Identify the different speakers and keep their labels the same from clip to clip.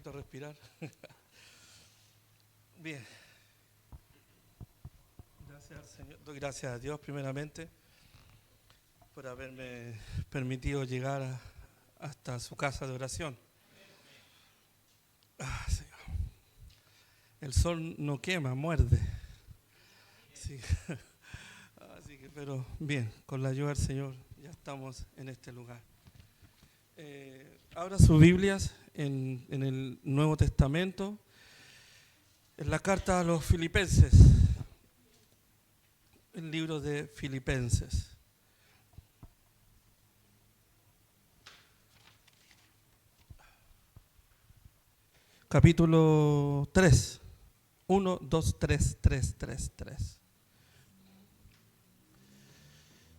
Speaker 1: poquito respirar. Bien. Gracias al Señor. Doy gracias a Dios primeramente por haberme permitido llegar hasta su casa de oración. Señor. El sol no quema, muerde. Sí. Así que, pero bien, con la ayuda del Señor ya estamos en este lugar. Abra sus Biblias en el Nuevo Testamento, en la carta a los Filipenses, el libro de Filipenses. Capítulo 3, 1, 2, 3, 3, 3, 3.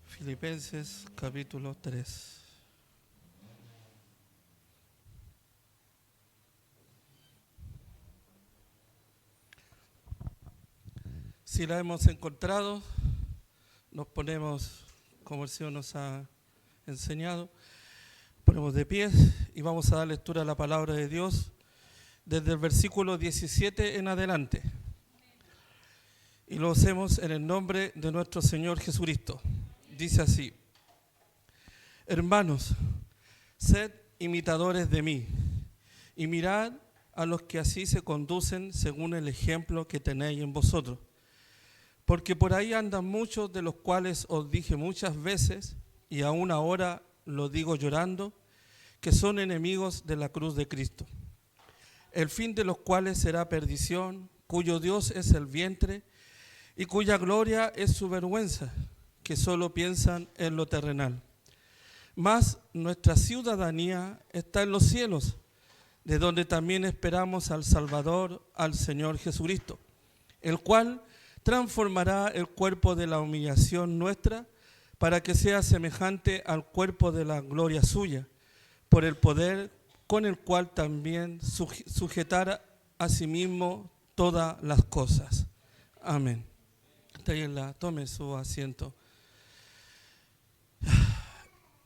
Speaker 1: Filipenses capítulo 3. Si la hemos encontrado, nos ponemos, como el Señor nos ha enseñado, ponemos de pies y vamos a dar lectura a la palabra de Dios desde el versículo 17 en adelante. Y lo hacemos en el nombre de nuestro Señor Jesucristo. Dice así: hermanos, sed imitadores de mí y mirad a los que así se conducen según el ejemplo que tenéis en vosotros. Porque por ahí andan muchos, de los cuales os dije muchas veces, y aún ahora lo digo llorando, que son enemigos de la cruz de Cristo, el fin de los cuales será perdición, cuyo Dios es el vientre, y cuya gloria es su vergüenza, que solo piensan en lo terrenal. Mas nuestra ciudadanía está en los cielos, de donde también esperamos al Salvador, al Señor Jesucristo, el cual transformará el cuerpo de la humillación nuestra para que sea semejante al cuerpo de la gloria suya, por el poder con el cual también sujetar a sí mismo todas las cosas. Amén. Tome su asiento.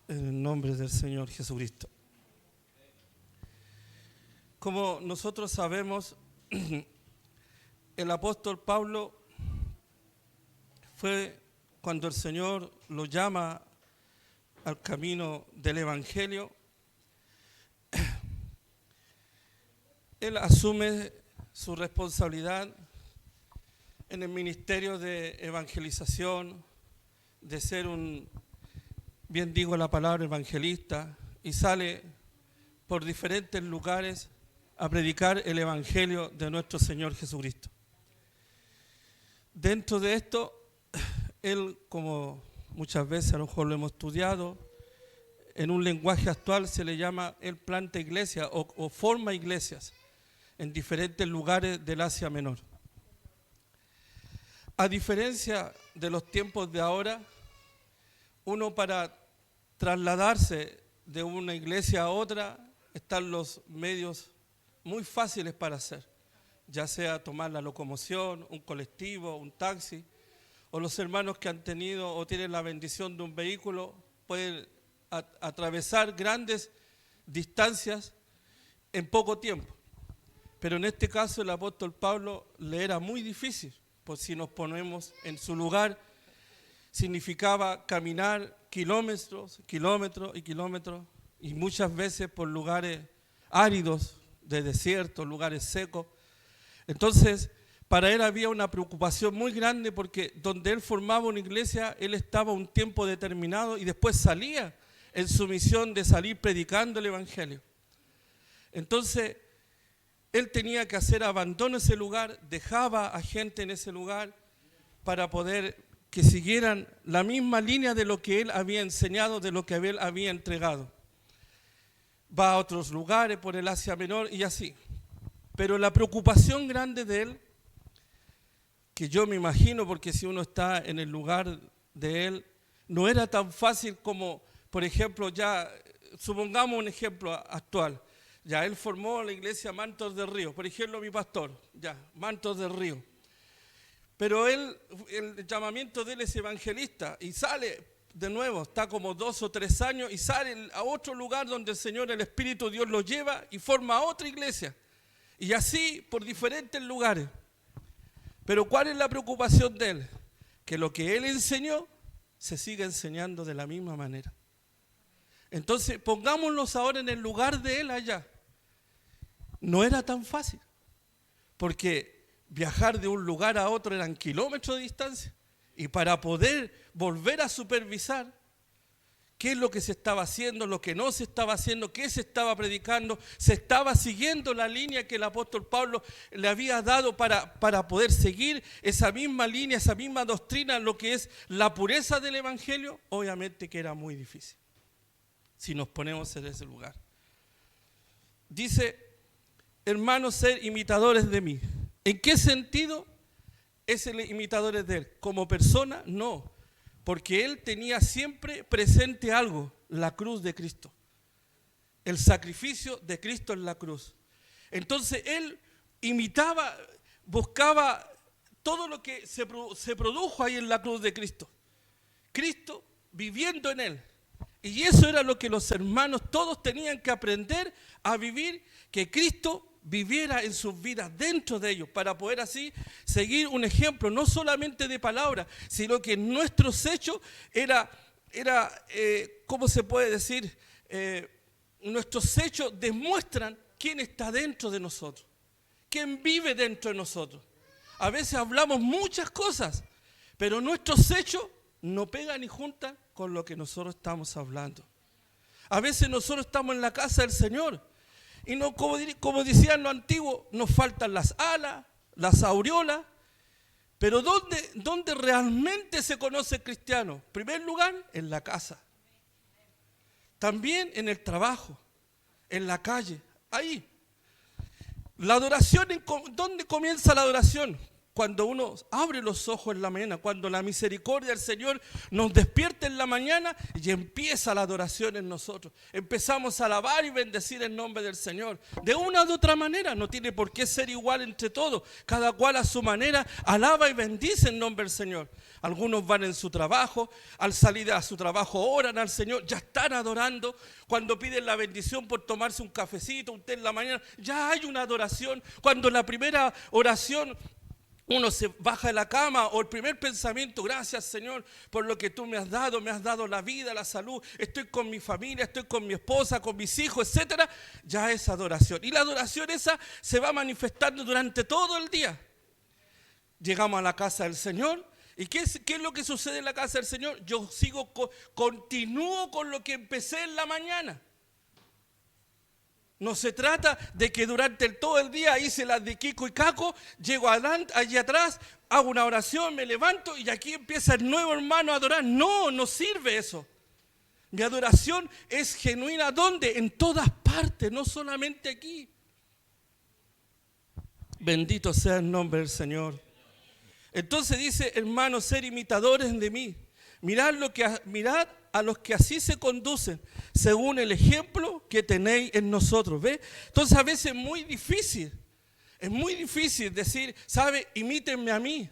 Speaker 1: En el nombre del Señor Jesucristo. Como nosotros sabemos, el apóstol Pablo fue cuando el Señor lo llama al camino del Evangelio. Él asume su responsabilidad en el ministerio de evangelización, de ser un, bien digo la palabra, evangelista, y sale por diferentes lugares a predicar el Evangelio de nuestro Señor Jesucristo. Dentro de esto, él, como muchas veces a lo mejor lo hemos estudiado, en un lenguaje actual se le llama, él planta iglesias o forma iglesias en diferentes lugares del Asia Menor. A diferencia de los tiempos de ahora, uno para trasladarse de una iglesia a otra, están los medios muy fáciles para hacer, ya sea tomar la locomoción, un colectivo, un taxi, o los hermanos que han tenido o tienen la bendición de un vehículo pueden atravesar grandes distancias en poco tiempo. Pero en este caso el apóstol Pablo le era muy difícil, pues si nos ponemos en su lugar, significaba caminar kilómetros, y muchas veces por lugares áridos, de desierto, lugares secos. Entonces, para él había una preocupación muy grande porque donde él formaba una iglesia, él estaba un tiempo determinado y después salía en su misión de salir predicando el Evangelio. Entonces, él tenía que hacer abandono ese lugar, dejaba a gente en ese lugar para poder que siguieran la misma línea de lo que él había enseñado, de lo que él había entregado. Va a otros lugares por el Asia Menor y así. Pero la preocupación grande de él, que yo me imagino, porque si uno está en el lugar de él, no era tan fácil como, por ejemplo, ya, supongamos un ejemplo actual, ya él formó la iglesia Mantos del Río, por ejemplo mi pastor, ya, Mantos del Río, pero él, el llamamiento de él es evangelista y sale de nuevo, está como 2 o 3 años y sale a otro lugar donde el Señor, el Espíritu de Dios lo lleva y forma otra iglesia. Y así por diferentes lugares. Pero ¿cuál es la preocupación de él? Que lo que él enseñó se siga enseñando de la misma manera. Entonces pongámonos ahora en el lugar de él allá. No era tan fácil, porque viajar de un lugar a otro eran kilómetros de distancia. Y para poder volver a supervisar qué es lo que se estaba haciendo, lo que no se estaba haciendo, qué se estaba predicando, se estaba siguiendo la línea que el apóstol Pablo le había dado para poder seguir esa misma línea, esa misma doctrina, lo que es la pureza del evangelio, obviamente que era muy difícil, si nos ponemos en ese lugar. Dice, hermanos, ser imitadores de mí. ¿En qué sentido es el imitadores de él? ¿Como persona? No. Porque él tenía siempre presente algo, la cruz de Cristo. El sacrificio de Cristo en la cruz. Entonces él imitaba, buscaba todo lo que se produjo ahí en la cruz de Cristo. Cristo viviendo en él. Y eso era lo que los hermanos todos tenían que aprender a vivir, que Cristo viviera en sus vidas dentro de ellos, para poder así seguir un ejemplo, no solamente de palabras, sino que en nuestros hechos ¿cómo se puede decir? Nuestros hechos demuestran quién está dentro de nosotros, quién vive dentro de nosotros. A veces hablamos muchas cosas, pero nuestros hechos no pegan ni juntan con lo que nosotros estamos hablando. A veces nosotros estamos en la casa del Señor, y no, como decían los antiguos, nos faltan las alas, las aureolas. Pero ¿dónde realmente se conoce el cristiano? En primer lugar, en la casa. También en el trabajo, en la calle, ahí. La adoración, ¿dónde comienza la adoración? Cuando uno abre los ojos en la mañana, cuando la misericordia del Señor nos despierta en la mañana y empieza la adoración en nosotros. Empezamos a alabar y bendecir el nombre del Señor. De una u otra manera, no tiene por qué ser igual entre todos. Cada cual a su manera alaba y bendice el nombre del Señor. Algunos van en su trabajo, al salir a su trabajo oran al Señor, ya están adorando. Cuando piden la bendición por tomarse un cafecito, un té en la mañana, ya hay una adoración. Cuando la primera oración uno se baja de la cama, o el primer pensamiento, gracias Señor por lo que tú me has dado la vida, la salud, estoy con mi familia, estoy con mi esposa, con mis hijos, etcétera, ya es adoración. Y la adoración esa se va manifestando durante todo el día. Llegamos a la casa del Señor, ¿y qué es lo que sucede en la casa del Señor? Yo continúo con lo que empecé en la mañana. No se trata de que durante todo el día hice las de Kiko y Caco, llego adelante, allí atrás, hago una oración, me levanto y aquí empieza el nuevo hermano a adorar. No, no sirve eso. Mi adoración es genuina. ¿Dónde? En todas partes, no solamente aquí. Bendito sea el nombre del Señor. Entonces dice, hermanos, ser imitadores de mí. Mirad a los que así se conducen, según el ejemplo que tenéis en nosotros. ¿Ve? Entonces a veces es muy difícil decir, ¿sabe? Imítenme a mí.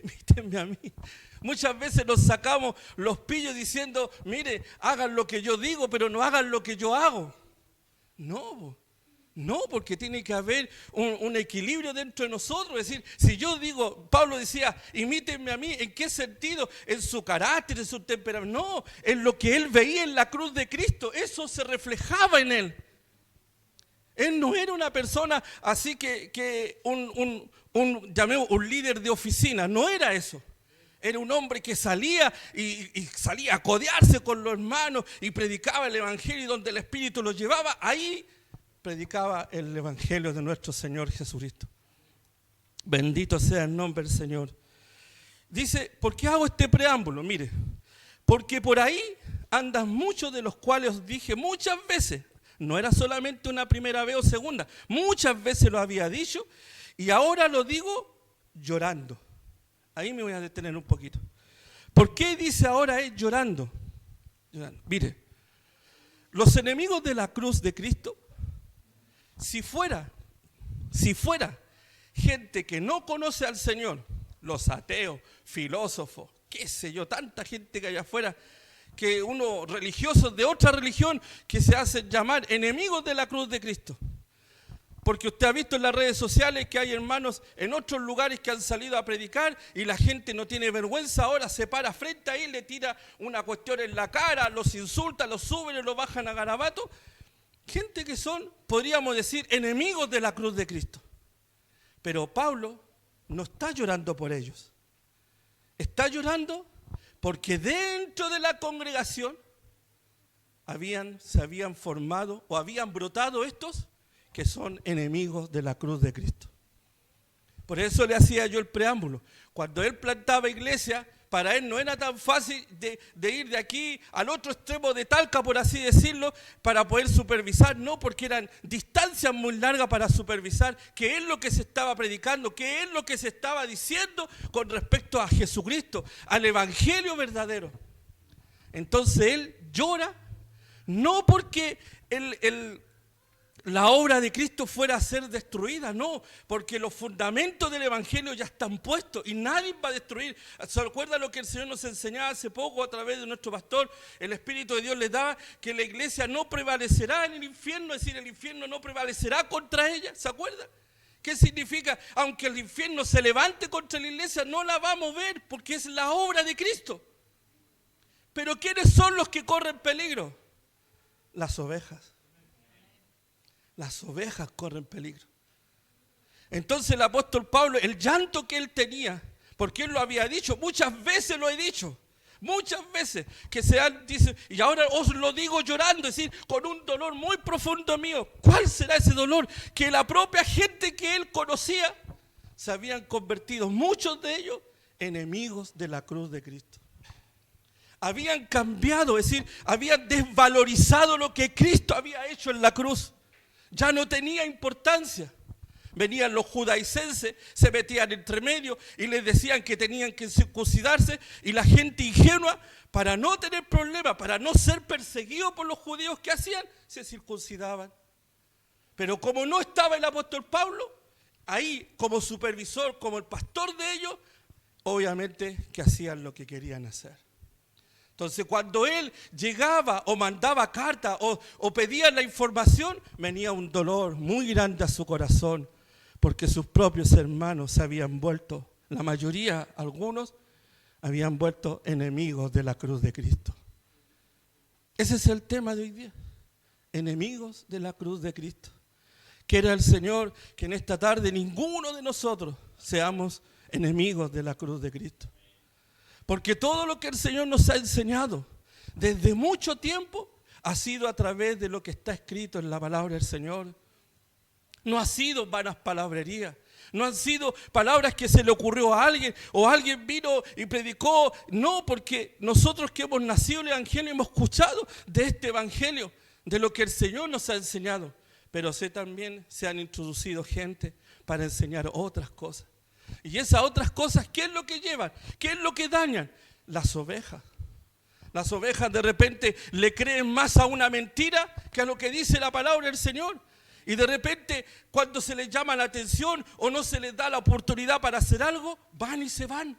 Speaker 1: Imítenme a mí. Muchas veces nos sacamos los pillos diciendo, mire, hagan lo que yo digo, pero no hagan lo que yo hago. No, porque tiene que haber un equilibrio dentro de nosotros. Es decir, si yo digo, Pablo decía, imítenme a mí, ¿en qué sentido? En su carácter, en su temperamento. No, en lo que él veía en la cruz de Cristo, eso se reflejaba en él. Él no era una persona así que un líder de oficina, no era eso. Era un hombre que salía y salía a codearse con los hermanos y predicaba el evangelio, y donde el Espíritu lo llevaba, ahí predicaba el evangelio de nuestro Señor Jesucristo. Bendito sea el nombre del Señor. Dice, ¿por qué hago este preámbulo? Mire, porque por ahí andan muchos de los cuales os dije muchas veces. No era solamente una primera vez o segunda, muchas veces lo había dicho y ahora lo digo llorando. Ahí me voy a detener un poquito. ¿Por qué dice ahora es llorando? Mire, los enemigos de la cruz de Cristo, si fuera gente que no conoce al Señor, los ateos, filósofos, qué sé yo, tanta gente que hay afuera, que unos religiosos de otra religión que se hacen llamar enemigos de la cruz de Cristo. Porque usted ha visto en las redes sociales que hay hermanos en otros lugares que han salido a predicar y la gente no tiene vergüenza ahora, se para frente a él, le tira una cuestión en la cara, los insulta, los suben y los bajan a garabato. Gente que son, podríamos decir, enemigos de la cruz de Cristo. Pero Pablo no está llorando por ellos. Está llorando porque dentro de la congregación se habían formado o habían brotado estos que son enemigos de la cruz de Cristo. Por eso le hacía yo el preámbulo. Cuando él plantaba iglesia, para él no era tan fácil de ir de aquí al otro extremo de Talca, por así decirlo, para poder supervisar. No, porque eran distancias muy largas para supervisar qué es lo que se estaba predicando, qué es lo que se estaba diciendo con respecto a Jesucristo, al evangelio verdadero. Entonces él llora, no porque la obra de Cristo fuera a ser destruida, no, porque los fundamentos del evangelio ya están puestos y nadie va a destruir. ¿Se acuerda lo que el Señor nos enseñaba hace poco a través de nuestro pastor? El Espíritu de Dios les daba que la iglesia no prevalecerá en el infierno, es decir, el infierno no prevalecerá contra ella. ¿Se acuerda? ¿Qué significa? Aunque el infierno se levante contra la iglesia, no la va a mover porque es la obra de Cristo. Pero ¿quiénes son los que corren peligro? Las ovejas. Las ovejas corren peligro. Entonces el apóstol Pablo, el llanto que él tenía, porque él lo había dicho, muchas veces lo he dicho, muchas veces, que dice, y ahora os lo digo llorando, es decir, con un dolor muy profundo mío. ¿Cuál será ese dolor? Que la propia gente que él conocía se habían convertido, muchos de ellos, enemigos de la cruz de Cristo. Habían cambiado, es decir, habían desvalorizado lo que Cristo había hecho en la cruz. Ya no tenía importancia. Venían los judaicenses, se metían entre medio y les decían que tenían que circuncidarse, y la gente ingenua, para no tener problemas, para no ser perseguidos por los judíos, ¿qué hacían? Se circuncidaban. Pero como no estaba el apóstol Pablo, ahí como supervisor, como el pastor de ellos, obviamente que hacían lo que querían hacer. Entonces cuando él llegaba o mandaba carta o pedía la información, venía un dolor muy grande a su corazón, porque sus propios hermanos se habían vuelto, la mayoría, algunos, habían vuelto enemigos de la cruz de Cristo. Ese es el tema de hoy día, enemigos de la cruz de Cristo. Quiera el Señor que en esta tarde ninguno de nosotros seamos enemigos de la cruz de Cristo. Porque todo lo que el Señor nos ha enseñado desde mucho tiempo ha sido a través de lo que está escrito en la palabra del Señor. No ha sido vanas palabrerías, no han sido palabras que se le ocurrió a alguien o alguien vino y predicó. No, porque nosotros que hemos nacido en el evangelio hemos escuchado de este evangelio, de lo que el Señor nos ha enseñado. Pero también se han introducido gente para enseñar otras cosas. Y esas otras cosas, ¿qué es lo que llevan? ¿Qué es lo que dañan? Las ovejas. Las ovejas de repente le creen más a una mentira que a lo que dice la palabra del Señor. Y de repente, cuando se les llama la atención o no se les da la oportunidad para hacer algo, van y se van.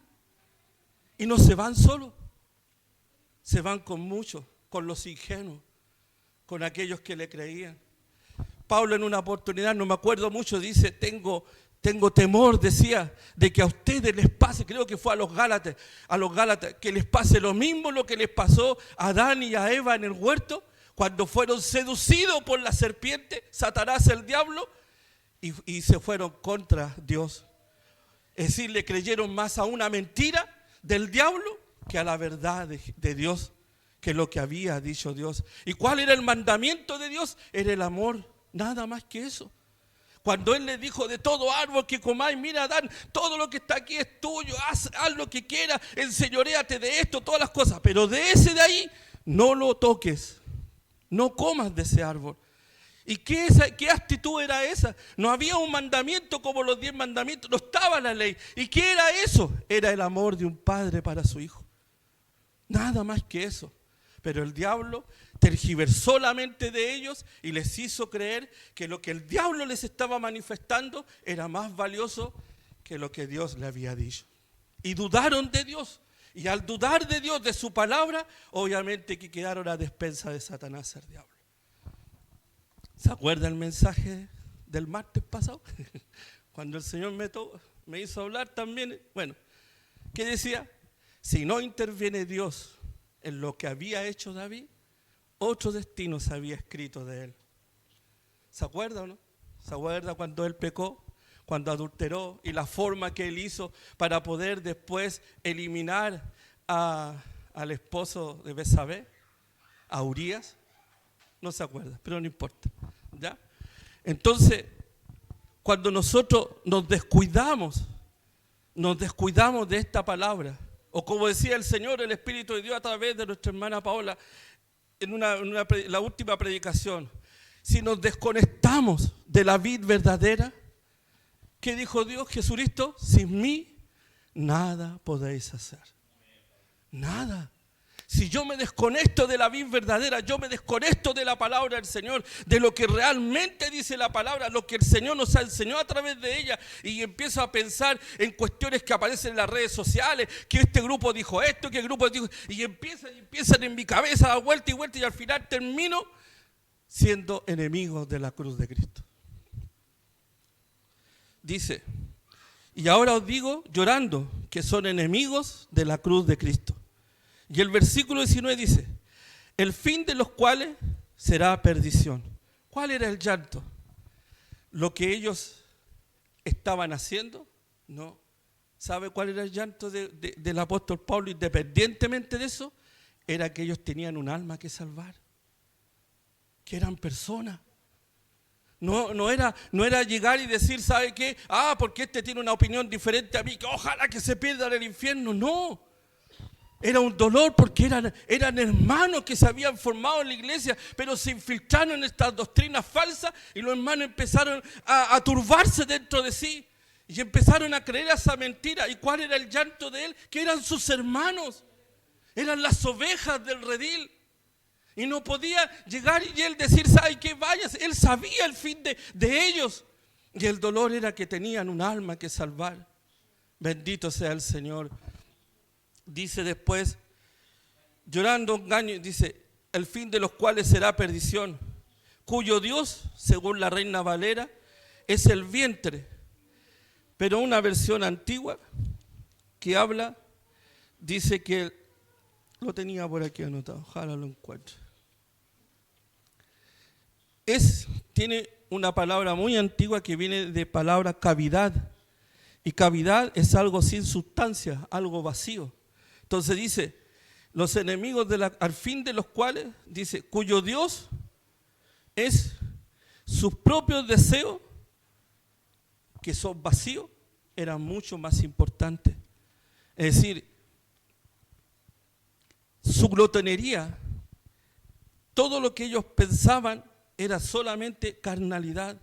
Speaker 1: Y no se van solos. Se van con muchos, con los ingenuos, con aquellos que le creían. Pablo en una oportunidad, no me acuerdo mucho, dice, tengo temor, decía, de que a ustedes les pase, creo que fue a los Gálatas, que les pase lo mismo lo que les pasó a Adán y a Eva en el huerto, cuando fueron seducidos por la serpiente, Satanás, el diablo, y se fueron contra Dios. Es decir, le creyeron más a una mentira del diablo que a la verdad de Dios, que lo que había dicho Dios. ¿Y cuál era el mandamiento de Dios? Era el amor, nada más que eso. Cuando él le dijo, de todo árbol que comáis, mira Adán, todo lo que está aquí es tuyo, haz lo que quieras, enseñoréate de esto, todas las cosas, pero de ese de ahí no lo toques, no comas de ese árbol. ¿Y qué actitud era esa? No había un mandamiento como los 10 mandamientos, no estaba la ley. ¿Y qué era eso? Era el amor de un padre para su hijo, nada más que eso. Pero el diablo tergiversó la mente de ellos y les hizo creer que lo que el diablo les estaba manifestando era más valioso que lo que Dios le había dicho. Y dudaron de Dios. Y al dudar de Dios, de su palabra, obviamente que quedaron a despensa de Satanás, el diablo. ¿Se acuerda el mensaje del martes pasado, cuando el Señor me hizo hablar también, bueno, ¿qué decía? Si no interviene Dios en lo que había hecho David, otro destino se había escrito de él. ¿Se acuerda o no? ¿Se acuerda cuando él pecó? Cuando adulteró y la forma que él hizo para poder después eliminar al esposo de Betsabé, a Urías. No se acuerda, pero no importa, ¿ya? Entonces, cuando nosotros nos descuidamos de esta palabra, o como decía el Señor, el Espíritu de Dios a través de nuestra hermana Paola, en la última predicación, si nos desconectamos de la vid verdadera, ¿qué dijo Dios? Jesucristo, sin mí nada podéis hacer. Nada. Si yo me desconecto de la vid verdadera, yo me desconecto de la palabra del Señor, de lo que realmente dice la palabra, lo que el Señor nos enseñó a través de ella, y empiezo a pensar en cuestiones que aparecen en las redes sociales, que este grupo dijo esto, que el grupo dijo, y empiezan en mi cabeza a dar vuelta y al final termino siendo enemigo de la cruz de Cristo. Dice, y ahora os digo llorando que son enemigos de la cruz de Cristo. Y el versículo 19 dice, el fin de los cuales será perdición. ¿Cuál era el llanto? ¿Lo que ellos estaban haciendo? No. ¿Sabe cuál era el llanto del apóstol Pablo? Independientemente de eso, era que ellos tenían un alma que salvar, que eran personas. No era llegar y decir, ¿sabe qué? Porque este tiene una opinión diferente a mí, que ojalá que se pierda en el infierno. No. Era un dolor porque eran hermanos que se habían formado en la iglesia, pero se infiltraron en estas doctrinas falsas y los hermanos empezaron a turbarse dentro de sí y empezaron a creer esa mentira. ¿Y cuál era el llanto de él? Que eran sus hermanos, eran las ovejas del redil. Y no podía llegar y él decir, ¿sabe qué? Vayas. Él sabía el fin de ellos. Y el dolor era que tenían un alma que salvar. Bendito sea el Señor. Dice después, llorando engaño, dice, el fin de los cuales será perdición, cuyo Dios, según la Reina Valera, es el vientre. Pero una versión antigua que habla, dice que, lo tenía por aquí anotado, ojalá lo encuentre. Tiene una palabra muy antigua que viene de palabra cavidad. Y cavidad es algo sin sustancia, algo vacío. Entonces dice, los enemigos al fin de los cuales, dice, cuyo Dios es sus propios deseos, que son vacíos, eran mucho más importantes. Es decir, su glotonería, todo lo que ellos pensaban era solamente carnalidad,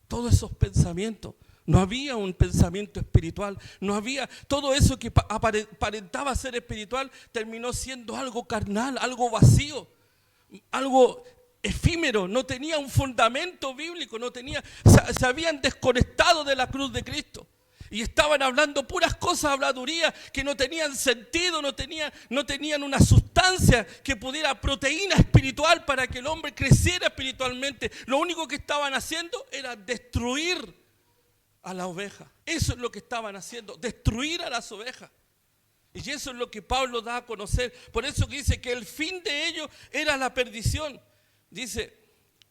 Speaker 1: todos esos pensamientos. No había un pensamiento espiritual, no había todo eso que aparentaba ser espiritual, terminó siendo algo carnal, algo vacío, algo efímero, no tenía un fundamento bíblico, se habían desconectado de la cruz de Cristo y estaban hablando puras cosas, habladurías que no tenían sentido, no tenían una sustancia que pudiera, proteína espiritual para que el hombre creciera espiritualmente. Lo único que estaban haciendo era destruir a la oveja. Eso es lo que estaban haciendo, destruir a las ovejas. Y eso es lo que Pablo da a conocer. Por eso que dice que el fin de ellos era la perdición. Dice,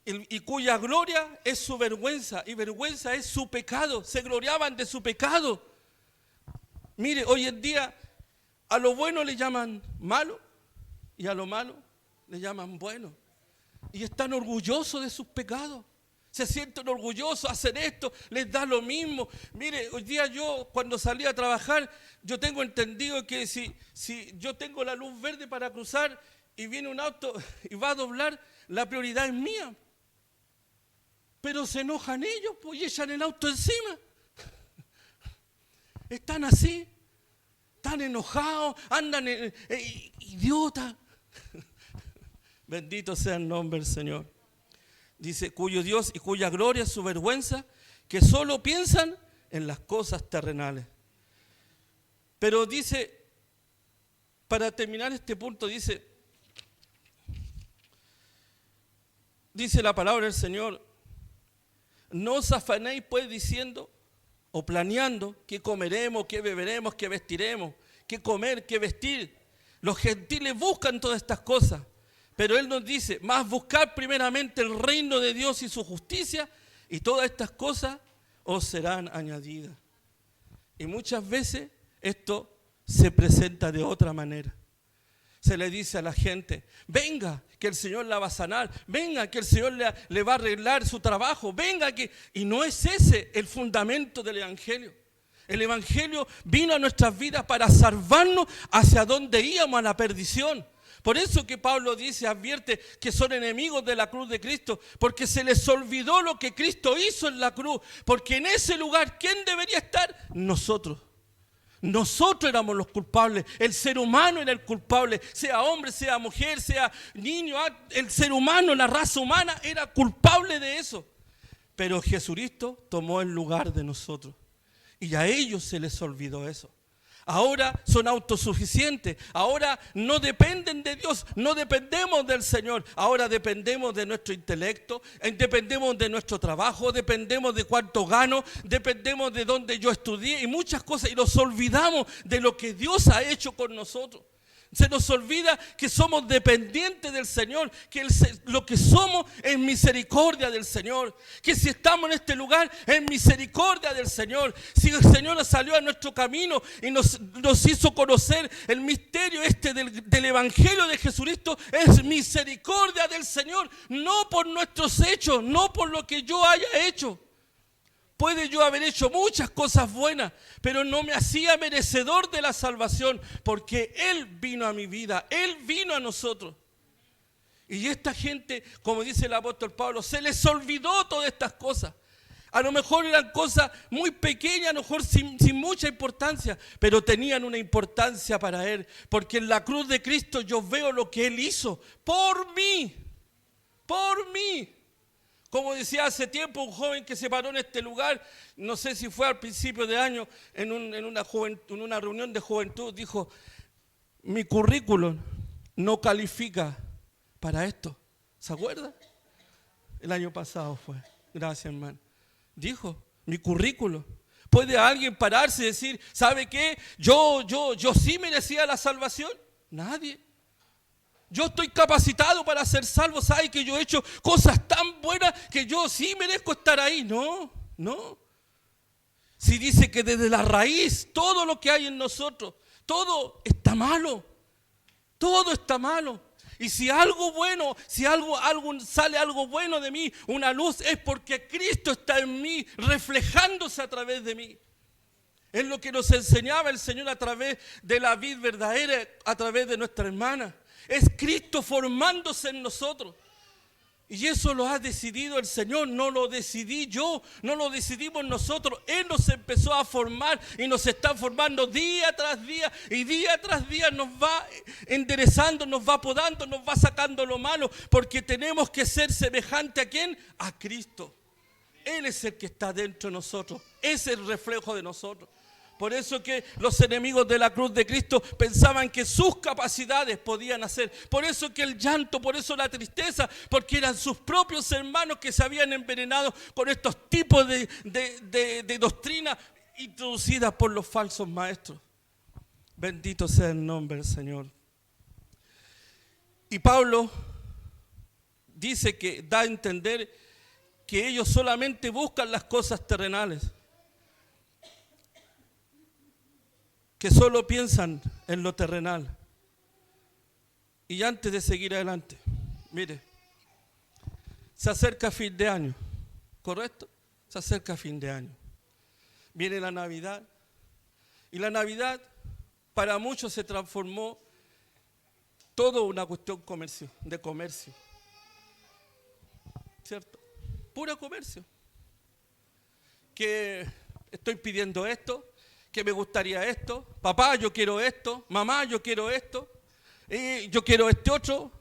Speaker 1: y cuya gloria es su vergüenza, y vergüenza es su pecado. Se gloriaban de su pecado. Mire, hoy en día a lo bueno le llaman malo y a lo malo le llaman bueno. Y están orgullosos de sus pecados. Se sienten orgullosos, hacen esto, les da lo mismo. Mire, hoy día yo cuando salí a trabajar, yo tengo entendido que si yo tengo la luz verde para cruzar y viene un auto y va a doblar, la prioridad es mía. Pero se enojan ellos, pues, y echan el auto encima. Están así, están enojados, andan idiotas. Bendito sea el nombre del Señor. Dice, cuyo Dios y cuya gloria es su vergüenza, que solo piensan en las cosas terrenales. Pero dice, para terminar este punto, dice la palabra del Señor, no os afanéis pues diciendo o planeando qué comeremos, qué beberemos, qué vestiremos, qué comer, qué vestir. Los gentiles buscan todas estas cosas, pero Él nos dice, más buscar primeramente el reino de Dios y su justicia, y todas estas cosas os serán añadidas. Y muchas veces esto se presenta de otra manera. Se le dice a la gente, venga, que el Señor la va a sanar, venga, que el Señor le va a arreglar su trabajo, venga, que... Y no es ese el fundamento del Evangelio. El Evangelio vino a nuestras vidas para salvarnos hacia donde íbamos, a la perdición. Por eso que Pablo dice, advierte que son enemigos de la cruz de Cristo, porque se les olvidó lo que Cristo hizo en la cruz, porque en ese lugar, ¿quién debería estar? Nosotros. Nosotros éramos los culpables, el ser humano era el culpable, sea hombre, sea mujer, sea niño, el ser humano, la raza humana era culpable de eso. Pero Jesucristo tomó el lugar de nosotros y a ellos se les olvidó eso. Ahora son autosuficientes, ahora no dependen de Dios, no dependemos del Señor, ahora dependemos de nuestro intelecto, dependemos de nuestro trabajo, dependemos de cuánto gano, dependemos de dónde yo estudié y muchas cosas, y nos olvidamos de lo que Dios ha hecho con nosotros. Se nos olvida que somos dependientes del Señor, que lo que somos es misericordia del Señor, que si estamos en este lugar es misericordia del Señor. Si el Señor salió a nuestro camino y nos hizo conocer el misterio del Evangelio de Jesucristo, es misericordia del Señor, no por nuestros hechos, no por lo que yo haya hecho. Puede yo haber hecho muchas cosas buenas, pero no me hacía merecedor de la salvación, porque Él vino a mi vida, Él vino a nosotros. Y esta gente, como dice el apóstol Pablo, se les olvidó todas estas cosas. A lo mejor eran cosas muy pequeñas, a lo mejor sin mucha importancia, pero tenían una importancia para Él, porque en la cruz de Cristo yo veo lo que Él hizo por mí, por mí. Como decía hace tiempo un joven que se paró en este lugar, no sé si fue al principio de año, en una reunión de juventud, dijo, mi currículum no califica para esto. ¿Se acuerda? El año pasado fue. Gracias, hermano. Dijo, mi currículum. ¿Puede alguien pararse y decir, ¿sabe qué? Yo sí merecía la salvación? Nadie. Yo estoy capacitado para ser salvo, ¿sabe que yo he hecho cosas tan buenas que yo sí merezco estar ahí? No. Si dice que desde la raíz, todo lo que hay en nosotros, todo está malo. Todo está malo. Y si algo bueno, sale algo bueno de mí, una luz, es porque Cristo está en mí, reflejándose a través de mí. Es lo que nos enseñaba el Señor a través de la vid verdadera, a través de nuestra hermana. Es Cristo formándose en nosotros. Y eso lo ha decidido el Señor, no lo decidí yo, no lo decidimos nosotros. Él nos empezó a formar y nos está formando día tras día. Y día tras día nos va enderezando, nos va podando, nos va sacando lo malo. Porque tenemos que ser semejante ¿a quién? A Cristo. Él es el que está dentro de nosotros, es el reflejo de nosotros. Por eso que los enemigos de la cruz de Cristo pensaban que sus capacidades podían hacer. Por eso que el llanto, por eso la tristeza, porque eran sus propios hermanos que se habían envenenado con estos tipos de doctrina introducidas por los falsos maestros. Bendito sea el nombre del Señor. Y Pablo dice que da a entender que ellos solamente buscan las cosas terrenales, que solo piensan en lo terrenal. Y antes de seguir adelante, mire, se acerca fin de año, ¿correcto? Se acerca fin de año. Viene la Navidad, y la Navidad para muchos se transformó todo una cuestión de comercio, ¿cierto? Puro comercio. Que estoy pidiendo esto, que me gustaría esto, papá, yo quiero esto, mamá, yo quiero esto, yo quiero este otro,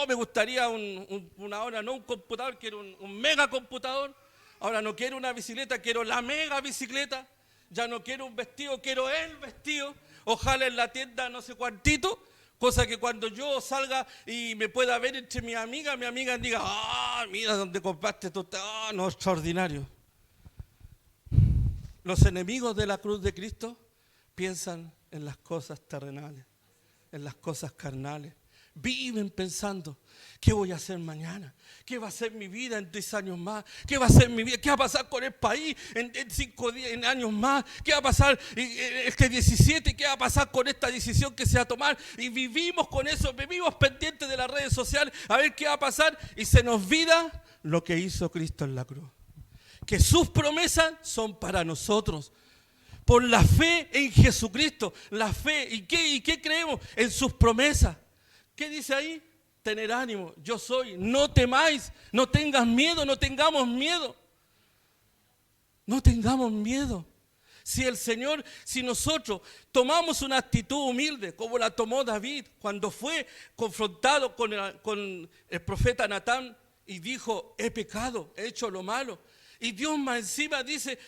Speaker 1: me gustaría ahora no un computador, quiero un mega computador, ahora no quiero una bicicleta, quiero la mega bicicleta, ya no quiero un vestido, quiero el vestido, ojalá en la tienda no sé cuántito, cosa que cuando yo salga y me pueda ver entre mi amiga diga, mira dónde compraste tú, no, extraordinario. Los enemigos de la cruz de Cristo piensan en las cosas terrenales, en las cosas carnales. Viven pensando, ¿qué voy a hacer mañana? ¿Qué va a ser mi vida en 10 años más? ¿Qué va a ser mi vida? ¿Qué va a pasar con el país en 5 años más? ¿Qué va a pasar este 17? ¿Qué va a pasar con esta decisión que se va a tomar? Y vivimos con eso, vivimos pendientes de las redes sociales a ver qué va a pasar y se nos olvida lo que hizo Cristo en la cruz. Que sus promesas son para nosotros. Por la fe en Jesucristo, la fe. ¿Y qué creemos? En sus promesas. ¿Qué dice ahí? Tener ánimo, yo soy, no temáis, no tengas miedo, no tengamos miedo. No tengamos miedo. Si el Señor, si nosotros tomamos una actitud humilde, como la tomó David, cuando fue confrontado con el profeta Natán y dijo, he pecado, he hecho lo malo. Y Dios más encima dice,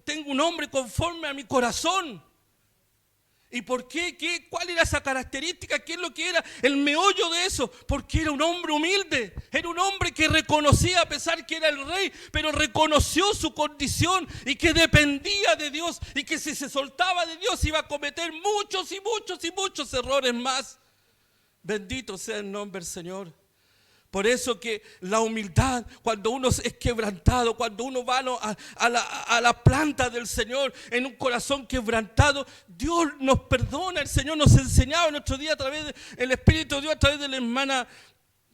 Speaker 1: tengo un hombre conforme a mi corazón. ¿Y por qué? ¿Cuál era esa característica? ¿Qué es lo que era el meollo de eso? Porque era un hombre humilde, era un hombre que reconocía, a pesar que era el rey, pero reconoció su condición y que dependía de Dios y que si se soltaba de Dios iba a cometer muchos y muchos y muchos errores más. Bendito sea el nombre del Señor. Por eso que la humildad, cuando uno es quebrantado, cuando uno va a la planta del Señor en un corazón quebrantado, Dios nos perdona. El Señor nos enseñaba en otro día a través del Espíritu de Dios, a través de la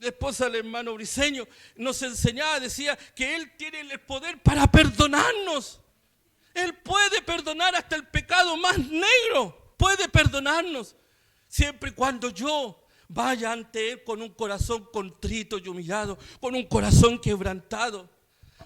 Speaker 1: esposa del hermano Briceño, nos enseñaba, decía que Él tiene el poder para perdonarnos. Él puede perdonar hasta el pecado más negro, puede perdonarnos, siempre y cuando yo vaya ante Él con un corazón contrito y humillado, con un corazón quebrantado.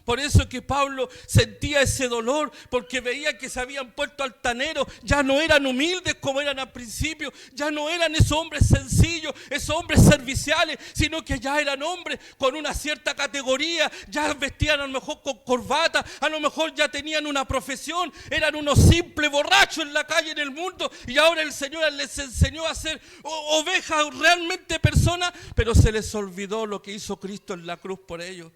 Speaker 1: Por eso que Pablo sentía ese dolor, porque veía que se habían puesto altaneros, ya no eran humildes como eran al principio, ya no eran esos hombres sencillos, esos hombres serviciales, sino que ya eran hombres con una cierta categoría, ya vestían a lo mejor con corbata, a lo mejor ya tenían una profesión, eran unos simples borrachos en la calle, en el mundo, y ahora el Señor les enseñó a ser ovejas, realmente personas, pero se les olvidó lo que hizo Cristo en la cruz por ellos.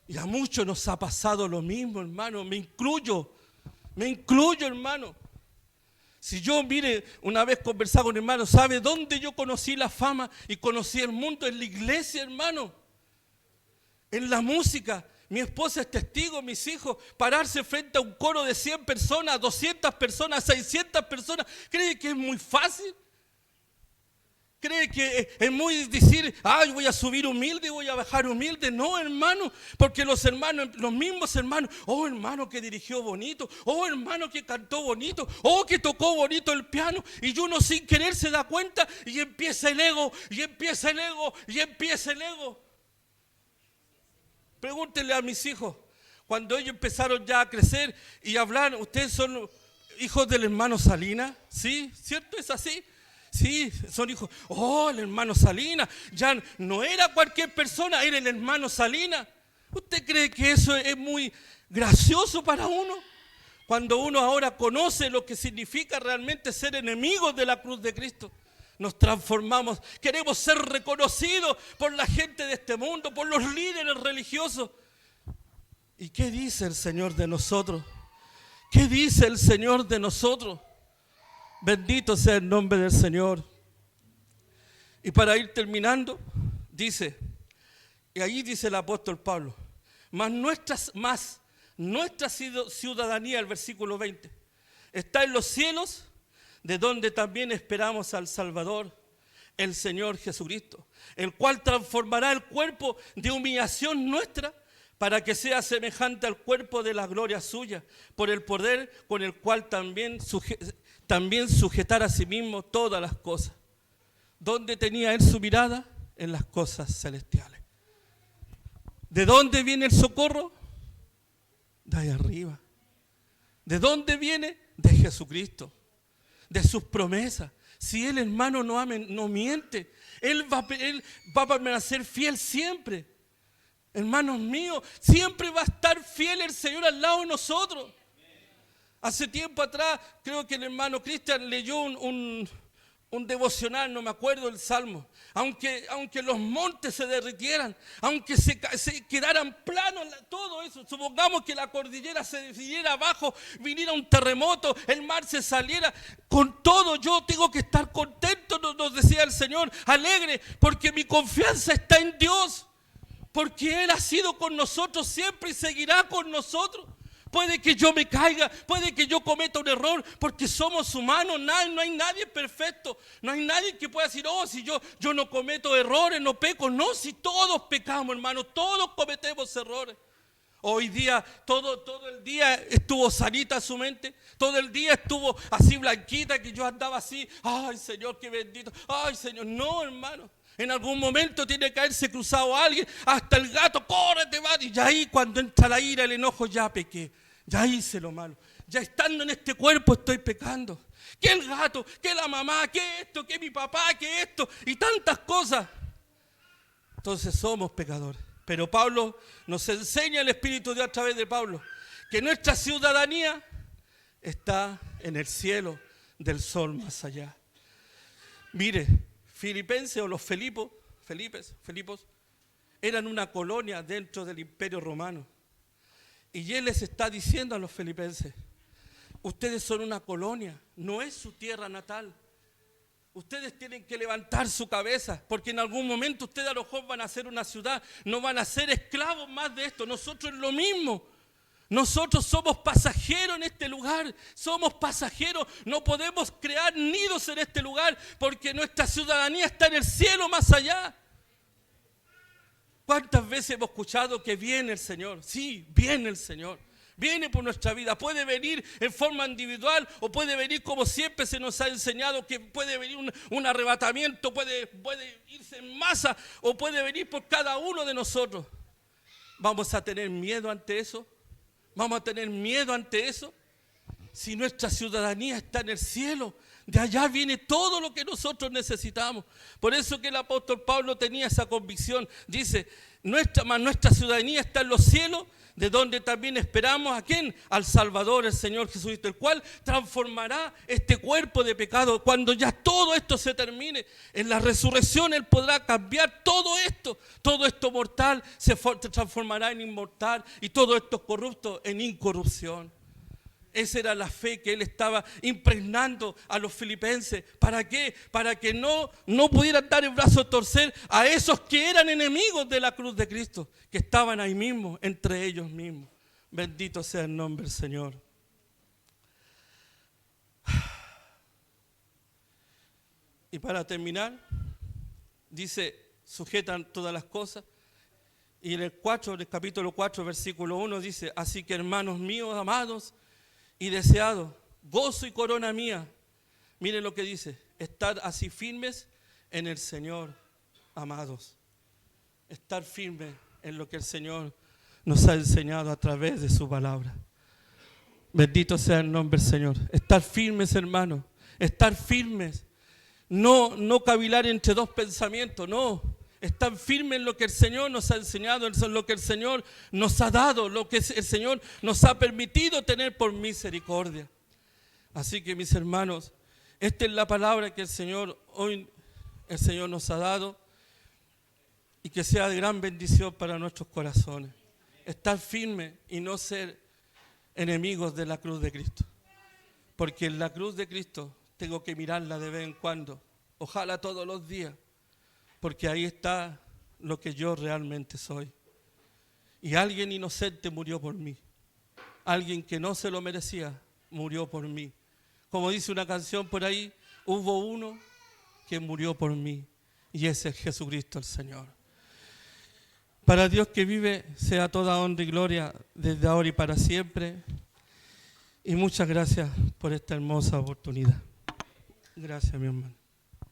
Speaker 1: Y a muchos nos ha pasado lo mismo, hermano. Me incluyo, hermano. Si yo, mire, una vez conversaba con un hermano, ¿sabe dónde yo conocí la fama y conocí el mundo? En la iglesia, hermano. En la música. Mi esposa es testigo, mis hijos, pararse frente a un coro de 100 personas, 200 personas, 600 personas. ¿Cree que es muy fácil? ¿Cree que es muy decir, yo voy a subir humilde y voy a bajar humilde? No, hermano, porque los mismos hermanos, hermano que dirigió bonito, hermano que cantó bonito, que tocó bonito el piano, y uno sin querer se da cuenta y empieza el ego, y empieza el ego, y empieza el ego. Pregúntenle a mis hijos, cuando ellos empezaron ya a crecer y a hablar, ¿ustedes son hijos del hermano Salinas? ¿Sí? ¿Cierto? ¿Es así? Sí, son hijos. El hermano Salinas, ya no era cualquier persona, era el hermano Salinas. ¿Usted cree que eso es muy gracioso para uno? Cuando uno ahora conoce lo que significa realmente ser enemigos de la cruz de Cristo, nos transformamos, queremos ser reconocidos por la gente de este mundo, por los líderes religiosos. ¿Y qué dice el Señor de nosotros? ¿Qué dice el Señor de nosotros? Bendito sea el nombre del Señor. Y para ir terminando, dice, y ahí dice el apóstol Pablo, mas nuestra ciudadanía, el versículo 20, está en los cielos, de donde también esperamos al Salvador, el Señor Jesucristo, el cual transformará el cuerpo de humillación nuestra para que sea semejante al cuerpo de la gloria suya, por el poder con el cual también sujetar a sí mismo todas las cosas. ¿Dónde tenía él su mirada? En las cosas celestiales. ¿De dónde viene el socorro? De ahí arriba. ¿De dónde viene? De Jesucristo, de sus promesas. Si él, hermano, no miente, él va a permanecer fiel siempre. Hermanos míos, siempre va a estar fiel el Señor al lado de nosotros. Hace tiempo atrás, creo que el hermano Cristian leyó un devocional, no me acuerdo el salmo, aunque los montes se derritieran, aunque se quedaran planos, todo eso, supongamos que la cordillera se decidiera abajo, viniera un terremoto, el mar se saliera, con todo yo tengo que estar contento, nos decía el Señor, alegre, porque mi confianza está en Dios, porque Él ha sido con nosotros siempre y seguirá con nosotros. Puede que yo me caiga, puede que yo cometa un error, porque somos humanos, no hay nadie perfecto, no hay nadie que pueda decir, oh, si yo no cometo errores, no peco. No, si todos pecamos, hermano, todos cometemos errores. Hoy día, todo el día estuvo sanita su mente, todo el día estuvo así blanquita, que yo andaba así, ay Señor, qué bendito, ay Señor, no hermano. En algún momento tiene que haberse cruzado alguien, hasta el gato, córrete, va. Y ya ahí cuando entra la ira, el enojo, ya pequé, ya hice lo malo. Ya estando en este cuerpo estoy pecando. Que el gato, que la mamá, que esto, que mi papá, que esto, y tantas cosas. Entonces somos pecadores. Pero Pablo nos enseña, el Espíritu de Dios a través de Pablo, que nuestra ciudadanía está en el cielo del sol más allá. Mire, Filipenses o los Filipos eran una colonia dentro del Imperio Romano. Y él les está diciendo a los filipenses, ustedes son una colonia, no es su tierra natal. Ustedes tienen que levantar su cabeza, porque en algún momento ustedes a lo mejor van a ser una ciudad, no van a ser esclavos más de esto. Nosotros es lo mismo. Nosotros somos pasajeros en este lugar, somos pasajeros, no podemos crear nidos en este lugar porque nuestra ciudadanía está en el cielo más allá. ¿Cuántas veces hemos escuchado que viene el Señor? Sí, viene el Señor, viene por nuestra vida, puede venir en forma individual o puede venir como siempre se nos ha enseñado, que puede venir un arrebatamiento, puede irse en masa o puede venir por cada uno de nosotros. ¿Vamos a tener miedo ante eso? ¿Vamos a tener miedo ante eso? Si nuestra ciudadanía está en el cielo, de allá viene todo lo que nosotros necesitamos. Por eso que el apóstol Pablo tenía esa convicción. Dice, nuestra ciudadanía está en los cielos, de donde también esperamos ¿a quién? Al Salvador, el Señor Jesucristo, el cual transformará este cuerpo de pecado. Cuando ya todo esto se termine, en la resurrección Él podrá cambiar todo esto mortal se transformará en inmortal y todo esto corrupto en incorrupción. Esa era la fe que él estaba impregnando a los filipenses. ¿Para qué? Para que no pudieran dar el brazo a torcer a esos que eran enemigos de la cruz de Cristo, que estaban ahí mismo, entre ellos mismos. Bendito sea el nombre del Señor. Y para terminar, dice, sujetan todas las cosas. Y en el capítulo 4, versículo 1 dice, así que hermanos míos, amados y deseados, gozo y corona mía. Miren lo que dice, estar así firmes en el Señor, amados. Estar firmes en lo que el Señor nos ha enseñado a través de su palabra. Bendito sea el nombre del Señor. Estar firmes, hermanos, estar firmes. No cavilar entre dos pensamientos, no. Estar firmes en lo que el Señor nos ha enseñado, en lo que el Señor nos ha dado, lo que el Señor nos ha permitido tener por misericordia. Así que mis hermanos, esta es la palabra que hoy el Señor nos ha dado y que sea de gran bendición para nuestros corazones. Estar firmes y no ser enemigos de la cruz de Cristo. Porque en la cruz de Cristo tengo que mirarla de vez en cuando, ojalá todos los días. Porque ahí está lo que yo realmente soy. Y alguien inocente murió por mí. Alguien que no se lo merecía murió por mí. Como dice una canción por ahí, hubo uno que murió por mí. Y ese es Jesucristo el Señor. Para Dios que vive sea toda honra y gloria desde ahora y para siempre. Y muchas gracias por esta hermosa oportunidad. Gracias, mi hermano.